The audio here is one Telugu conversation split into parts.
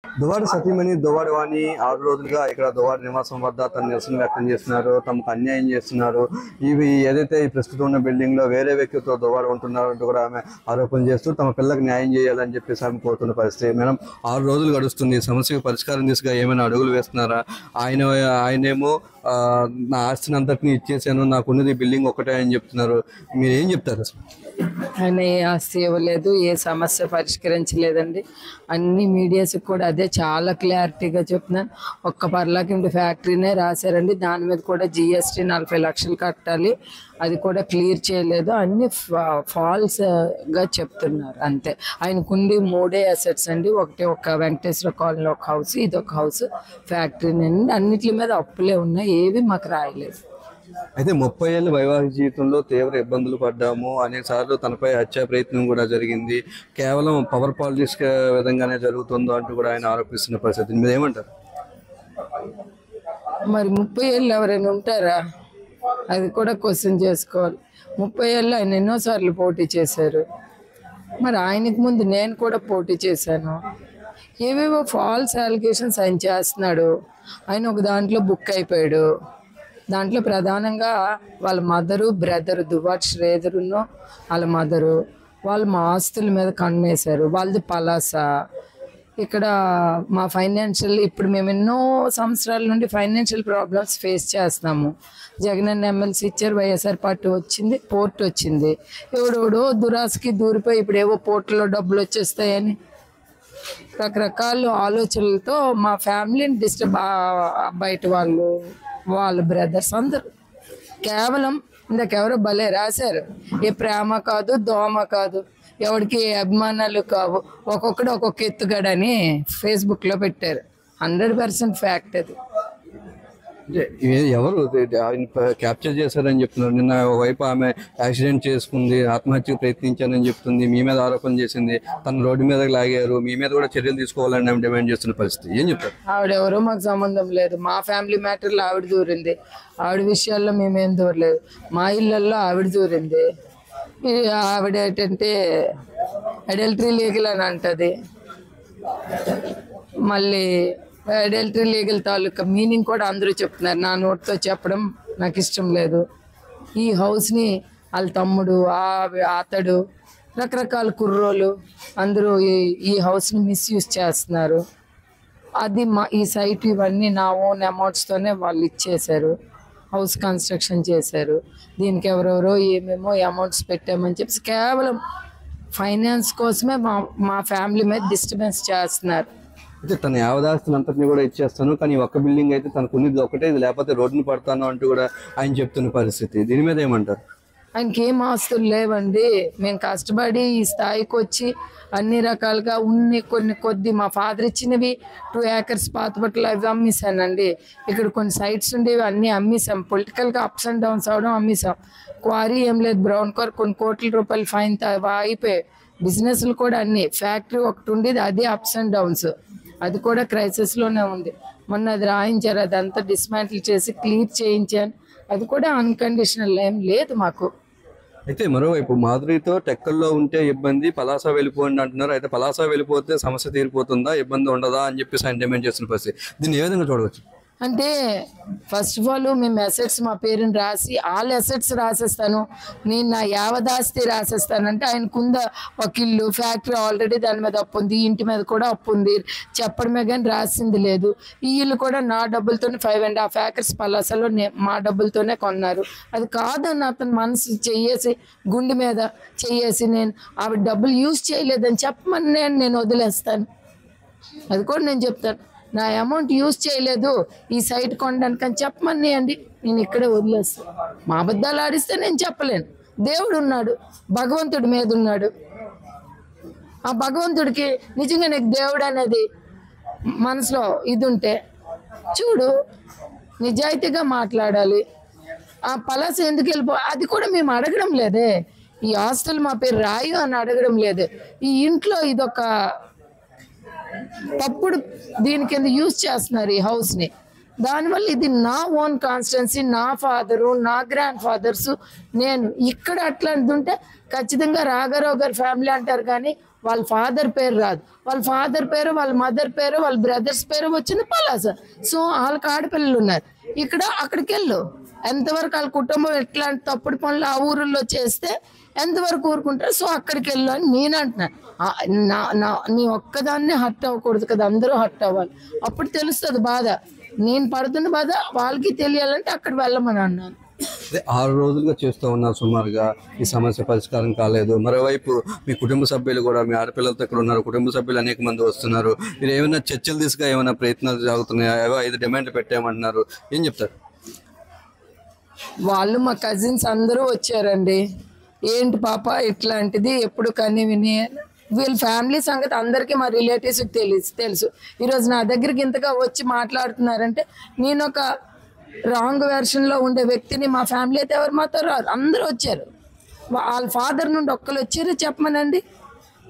దువ్వాడ సతీమణి దువ్వాడ వాణి 6 రోజులుగా ఇక్కడ దువ్వాడ నివాసం వద్ద తన నిరసన వ్యక్తం చేస్తున్నారు. తమకు అన్యాయం చేస్తున్నారు. ఇవి ఏదైతే ఈ ప్రస్తుతం ఉన్న బిల్డింగ్ లో వేరే వ్యక్తితో దువ్వాడ ఉంటున్నారు అంటూ కూడా ఆమె ఆరోపణ చేస్తూ తమ పిల్లలకు న్యాయం చేయాలని చెప్పేసి ఆమె కోరుతున్న పరిస్థితి. మేడం 6 రోజులు గడుస్తుంది. సమస్యకు పరిష్కారం దిశగా ఏమైనా అడుగులు వేస్తున్నారా? ఆయనేమో నా ఆస్తిని అంతటిని ఇచ్చేసాను, నాకున్నది బిల్డింగ్ ఒకటే అని చెప్తున్నారు. మీరు ఏం చెప్తారు? అసలు ఆయన ఏ ఆస్తి ఇవ్వలేదు, ఏ సమస్య పరిష్కరించలేదండి. అన్ని మీడియాస్కి కూడా అదే చాలా క్లారిటీగా చెప్తున్నాను. ఒక్క పర్లాకింటి ఫ్యాక్టరీనే రాశారండి, దాని మీద కూడా GST 40 లక్షలు కట్టాలి, అది కూడా క్లియర్ చేయలేదు. అన్ని ఫాల్స్గా చెప్తున్నారు అంతే. ఆయనకుండి 3 అసెట్స్ అండి. ఒక వెంకటేశ్వర కాలనీలో ఒక హౌస్, ఇది ఒక హౌస్, ఫ్యాక్టరీ అండి. అన్నిటి మీద అప్పులే ఉన్నాయి, ఏవి మాకు రాయలేదు. అయితే 30 ఏళ్ళ వైవాహిక జీవితంలో తీవ్ర ఇబ్బందులు పడ్డాము, అనేక సార్లు తనపై హత్యా ప్రయత్నం కూడా జరిగింది, కేవలం పవర్ పాలిటిక్స్ విధంగానే జరుగుతుందో అంటూ కూడా ఆయన ఆరోపిస్తున్న పరిస్థితి. మీరు ఏమంటారు? మరి 30 ఏళ్ళు ఎవరైనా ఉంటారా? అది కూడా క్వశ్చన్ చేసుకోవాలి. 30 ఏళ్ళు ఆయన ఎన్నోసార్లు పోటీ చేశారు. మరి ఆయనకు ముందు నేను కూడా పోటీ చేశాను. ఏవేవో ఫాల్స్ అలిగేషన్స్ ఆయన చేస్తున్నాడు. ఆయన ఒక దాంట్లో బుక్ అయిపోయాడు. దాంట్లో ప్రధానంగా వాళ్ళ మదరు, బ్రదరు దువ్వాడ శ్రీధరును వాళ్ళ మదరు వాళ్ళు మా ఆస్తుల మీద కన్నేశారు. వాళ్ళది పలాస. ఇక్కడ మా ఫైనాన్షియల్, ఇప్పుడు మేము ఎన్నో సంవత్సరాల నుండి ఫైనాన్షియల్ ప్రాబ్లమ్స్ ఫేస్ చేస్తున్నాము. జగనన్న ఎమ్మెల్సీ ఇచ్చారు, వైఎస్ఆర్ పార్టీ వచ్చింది, పోర్ట్ వచ్చింది. ఎవడెవడో దురాశకి దూరిపోయి ఇప్పుడు ఏవో పోర్టులో డబ్బులు వచ్చేస్తాయని రకరకాల ఆలోచనలతో మా ఫ్యామిలీని డిస్టర్బ్, బయట వాళ్ళ బ్రదర్స్ అందరూ కేవలం ఇందాకెవరో భలే రాశారు, ఏ ప్రేమ కాదు, దోమ కాదు, ఎవరికి అభిమానాలు కావు, ఒక్కొక్కడు ఒక్కొక్క ఎత్తుగడని ఫేస్బుక్లో పెట్టారు. 100% ఫ్యాక్ట్ అది. ఎవరు ఆయన క్యాప్చర్ చేశారని చెప్తున్నారు. నిన్న వైపు ఆమె యాక్సిడెంట్ చేసుకుంది, ఆత్మహత్యకు ప్రయత్నించానని చెప్తుంది, మీ మీద ఆరోపణ చేసింది, తన రోడ్డు మీద లాగారు, మీ మీద కూడా చర్యలు తీసుకోవాలని ఆమె డిమాండ్ చేస్తున్న పరిస్థితి. ఏం చెప్తారు? ఆవిడెవరో మాకు సంబంధం లేదు. మా ఫ్యామిలీ మ్యాటర్లో ఆవిడ దూరింది, ఆవిడ విషయాల్లో మేమేం దూరలేదు. మా ఇళ్ళల్లో ఆవిడ దూరింది. ఆవిడ ఏంటంటే అడల్టరీ లీగల్ అని అంటది. మళ్ళీ అడల్టరీ లీగల్ తాలూకా మీనింగ్ కూడా అందరూ చెప్తున్నారు. నా నోట్తో చెప్పడం నాకు ఇష్టం లేదు. ఈ హౌస్ని వాళ్ళ తమ్ముడు, అతడు, రకరకాల కుర్రోలు అందరూ ఈ హౌస్ని మిస్యూజ్ చేస్తున్నారు. అది ఈ సైట్ ఇవన్నీ నా ఓన్ అమౌంట్స్తోనే వాళ్ళు ఇచ్చేశారు, హౌస్ కన్స్ట్రక్షన్ చేశారు. దీనికి ఎవరెవరో ఏమేమో అమౌంట్స్ పెట్టామని చెప్పి కేవలం ఫైనాన్స్ కోసమే మా ఫ్యామిలీ మీద డిస్టర్బెన్స్ చేస్తున్నారు. అయితే తన యావదాస్తుని అంతటిని కూడా ఇచ్చేస్తాను, కానీ ఒక్క బిల్డింగ్ అయితే తనకు ఉన్నది ఒకటే, ఇది లేకపోతే రోడ్డును పడతాను అంటూ కూడా ఆయన చెప్తున్న పరిస్థితి. దీని మీద ఏమంటారు? ఆయనకి ఏం ఆస్తులు లేవండి. మేము కష్టపడి ఈ స్థాయికి వచ్చి అన్ని రకాలుగా కొద్ది మా ఫాదర్ ఇచ్చినవి 2 acres పాతబట్టలు అవి అమ్మేశానండి. ఇక్కడ కొన్ని సైట్స్ ఉండేవి అన్నీ అమ్మేశాం. పొలిటికల్గా అప్స్ అండ్ డౌన్స్ అవడం అమ్మేశాం. క్వారీ ఏం లేదు, బ్రౌన్ కార్ కొన్ని కోట్ల రూపాయలు ఫైన్ అయిపోయాయి. బిజినెస్లు కూడా అన్నీ, ఫ్యాక్టరీ ఒకటి ఉండేది, అది అప్స్ అండ్ డౌన్స్, అది కూడా క్రైసిస్లోనే ఉంది. మొన్న అది రాయించారు, అదంతా డిస్మాంటిల్ చేసి క్లియర్ చేయించాను. అది కూడా అన్కండిషనల్ ఏం లేదు మాకు. అయితే మరోవైపు మాధురితో టెక్కల్లో ఉంటే ఇబ్బంది, పలాస వెళ్ళిపోండి అంటున్నారు. అయితే పలాస వెళ్ళిపోతే సమస్య తీరిపోతుందా, ఇబ్బంది ఉండదా అని చెప్పేసి ఆయన డిమాండ్ చేస్తున్న పరిస్థితి. దీన్ని ఏ విధంగా చూడవచ్చు? అంటే ఫస్ట్ ఆఫ్ ఆల్ మేము అసెట్స్ మా పేరుని రాసి ఆల్ అసెట్స్ రాసేస్తాను, నేను నా యావదాస్తి రాసేస్తానంటే ఆయనకుందా ఒక ఇల్లు, ఫ్యాక్టరీ ఆల్రెడీ దాని మీద అప్పు ఉంది, ఇంటి మీద కూడా అప్పు ఉంది, చెప్పడమే కానీ రాసింది లేదు. ఈ ఇల్లు కూడా నా డబ్బులతోనే 5.5 acres పలాసలో మా డబ్బులతోనే కొన్నారు. అది కాదని అతను మనసు చెయ్యేసి, గుండె మీద చెయ్యేసి నేను ఆవిడ డబ్బులు యూజ్ చేయలేదని చెప్పమని నేను వదిలేస్తాను. అది కూడా నేను చెప్తాను, నా అమౌంట్ యూజ్ చేయలేదు ఈ సైట్ కొనడానికి అని చెప్పమని అండి, నేను ఇక్కడే వదిలేస్తాను. మా అబద్ధాలు ఆడిస్తే నేను చెప్పలేను. దేవుడు ఉన్నాడు, భగవంతుడి మీద ఉన్నాడు. ఆ భగవంతుడికి నిజంగా నీకు దేవుడు అనేది మనసులో ఇది ఉంటే చూడు, నిజాయితీగా మాట్లాడాలి. ఆ పలాస ఎందుకు అది కూడా మేము అడగడం లేదే. ఈ హాస్టల్ మా పేరు రాయు అని అడగడం లేదు. ఈ ఇంట్లో ఇదొక తప్పుడు దీని కింద యూజ్ చేస్తున్నారు ఈ హౌస్ని. దానివల్ల ఇది నా ఓన్ కాన్స్టిట్యున్సీ, నా ఫాదరు, నా గ్రాండ్ ఫాదర్స్, నేను ఇక్కడ అట్లాంటిది ఉంటే ఖచ్చితంగా రాఘరావు గారి ఫ్యామిలీ అంటారు, కానీ వాళ్ళ ఫాదర్ పేరు రాదు, వాళ్ళ ఫాదర్ పేరు, వాళ్ళ మదర్ పేరు, వాళ్ళ బ్రదర్స్ పేరు వచ్చింది పలాస. సో వాళ్ళకి ఆడపిల్లలు ఉన్నారు ఇక్కడ, అక్కడికి వెళ్ళు. ఎంతవరకు వాళ్ళ కుటుంబం ఎట్లాంటి తప్పుడు పనులు ఆ ఊరిలో చేస్తే ఎంతవరకు ఊరుకుంటారు? సో అక్కడికి వెళ్ళు అని నేను అంటున్నాను. నీ ఒక్కదాన్నే హర్ట్ అవ్వకూడదు కదా, అందరూ హర్ట్ అవ్వాలి. అప్పుడు తెలుస్తుంది బాధ, నేను పడుతున్న బాధ వాళ్ళకి తెలియాలంటే అక్కడ వెళ్ళమని అన్నాను. అదే 6 రోజులుగా చేస్తూ ఉన్నారు సుమారుగా, ఈ సమస్య పరిష్కారం కాలేదు. మరోవైపు మీ కుటుంబ సభ్యులు కూడా, మీ ఆడపిల్లలతో ఇక్కడ ఉన్నారు, కుటుంబ సభ్యులు అనేక మంది వస్తున్నారు. మీరు ఏమైనా చర్చలు తీసుగా ఏమైనా ప్రయత్నాలు జరుగుతున్నాయా? 5 డిమాండ్లు పెట్టామంటున్నారు, ఏం చెప్తారు? వాళ్ళు మా కజిన్స్ అందరూ వచ్చారండి. ఏంటి పాప ఇట్లాంటిది ఎప్పుడు కని విని, వీళ్ళ ఫ్యామిలీ సంగతి అందరికీ మా రిలేటివ్స్కి తెలుసు. ఈరోజు నా దగ్గరికి ఇంతగా వచ్చి మాట్లాడుతున్నారంటే నేను ఒక రాంగ్ వెర్షన్లో ఉండే వ్యక్తిని. మా ఫ్యామిలీ అయితే ఎవరు మాతో రారు, అందరూ వచ్చారు. వాళ్ళ ఫాదర్ నుండి ఒక్కరు వచ్చారు చెప్పమనండి.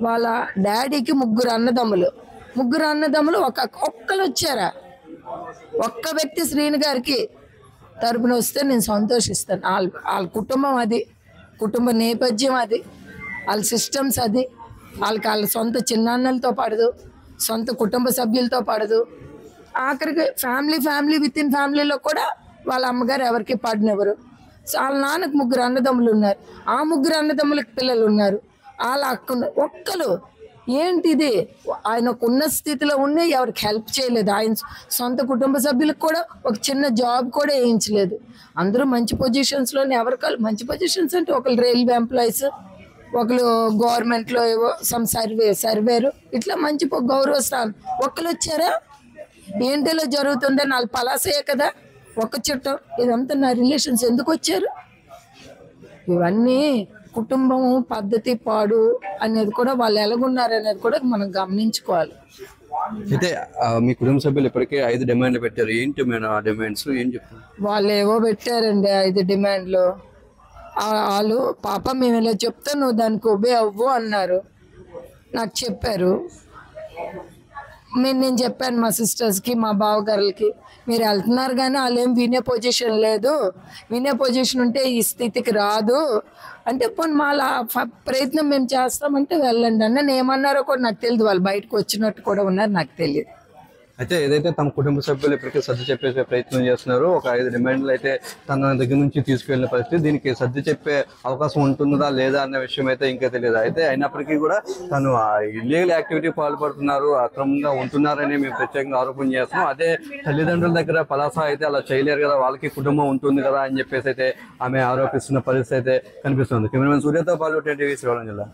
వాళ్ళ డాడీకి 3 అన్నదమ్ములు ఒక్కరు వచ్చారా? ఒక్క వ్యక్తి శ్రీని గారికి తరపున వస్తే నేను సంతోషిస్తాను. వాళ్ళ కుటుంబం అది, కుటుంబ నేపథ్యం అది, వాళ్ళ సిస్టమ్స్ అది. వాళ్ళ సొంత చిన్నాన్నలతో పడదు, సొంత కుటుంబ సభ్యులతో పడదు. ఆఖరికి ఫ్యామిలీ విత్ ఇన్ ఫ్యామిలీలో కూడా వాళ్ళ అమ్మగారు ఎవరికి పడినెవరు. సో వాళ్ళ నాన్నకు 3 అన్నదమ్ములు ఉన్నారు, ఆ 3 అన్నదమ్ములకు పిల్లలు ఉన్నారు, వాళ్ళ అక్క ఒక్కరు. ఏంటిది? ఆయన ఉన్న స్థితిలో ఉండి ఎవరికి హెల్ప్ చేయలేదు. ఆయన సొంత కుటుంబ సభ్యులకు కూడా ఒక చిన్న జాబ్ కూడా వేయించలేదు. అందరూ మంచి పొజిషన్స్లోనే, ఎవరికాలు మంచి పొజిషన్స్ అంటే ఒకరు రైల్వే ఎంప్లాయీస్, ఒకరు గవర్నమెంట్లో ఏవో సర్వేరు, ఇట్లా మంచి గౌరవ స్థానం. ఒక్కరు వచ్చారా? ఏంటిలో జరుగుతుందని వాళ్ళు పలాసే కదా ఒక్క చుట్టం. ఇదంతా నా రిలేషన్స్ ఎందుకు వచ్చారు? ఇవన్నీ కుటుంబం పద్ధతి పాడు అనేది కూడా వాళ్ళు ఎలాగున్నారు అనేది కూడా మనం గమనించుకోవాలి. అయితే మీ కుటుంబ సభ్యులు ఇప్పటికే 5 డిమాండ్లు పెట్టారు, ఏంటి మేడం ఆ డిమాండ్స్, ఏం చెప్తారు? వాళ్ళు ఏవో పెట్టారండి 5 డిమాండ్లు. వాళ్ళు పాప మేము ఇలా చెప్తే నువ్వు దానికి ఒబే అవ్వు అన్నారు, నాకు చెప్పారు. నేను చెప్పాను మా సిస్టర్స్కి, మా బావగారులకి, మీరు వెళ్తున్నారు కానీ వాళ్ళు ఏం వినే పొజిషన్ లేదు, వినే పొజిషన్ ఉంటే ఈ స్థితికి రాదు అంటే పోనీ మా ప్రయత్నం మేము చేస్తామంటే వెళ్ళండి అని ఏమన్నారో కూడా నాకు తెలియదు. వాళ్ళు బయటకు వచ్చినట్టు కూడా ఉన్నారు, నాకు తెలియదు. అయితే ఏదైతే తమ కుటుంబ సభ్యులు ఇప్పటికే సర్ది చెప్పే ప్రయత్నం చేస్తున్నారు, ఒక 5 డిమాండ్లు అయితే తన దగ్గర నుంచి తీసుకెళ్లిన పరిస్థితి, దీనికి సర్ది చెప్పే అవకాశం ఉంటుందా లేదా అన్న విషయం అయితే ఇంకా తెలియదు. అయితే అయినప్పటికీ కూడా తను ఇల్లీగల్ యాక్టివిటీ పాల్పడుతున్నారు, అక్రమంగా ఉంటున్నారని మేము ప్రత్యేకంగా ఆరోపణ చేస్తున్నాం. అదే తల్లిదండ్రుల దగ్గర పలాస అయితే అలా చేయలేరు కదా, వాళ్ళకి కుటుంబం ఉంటుంది కదా అని చెప్పేసి అయితే ఆమె ఆరోపిస్తున్న పరిస్థితి అయితే కనిపిస్తుంది. కెమెరామెన్ సూర్యతో పాటు టీవీ శ్రీకాకుళం జిల్లా.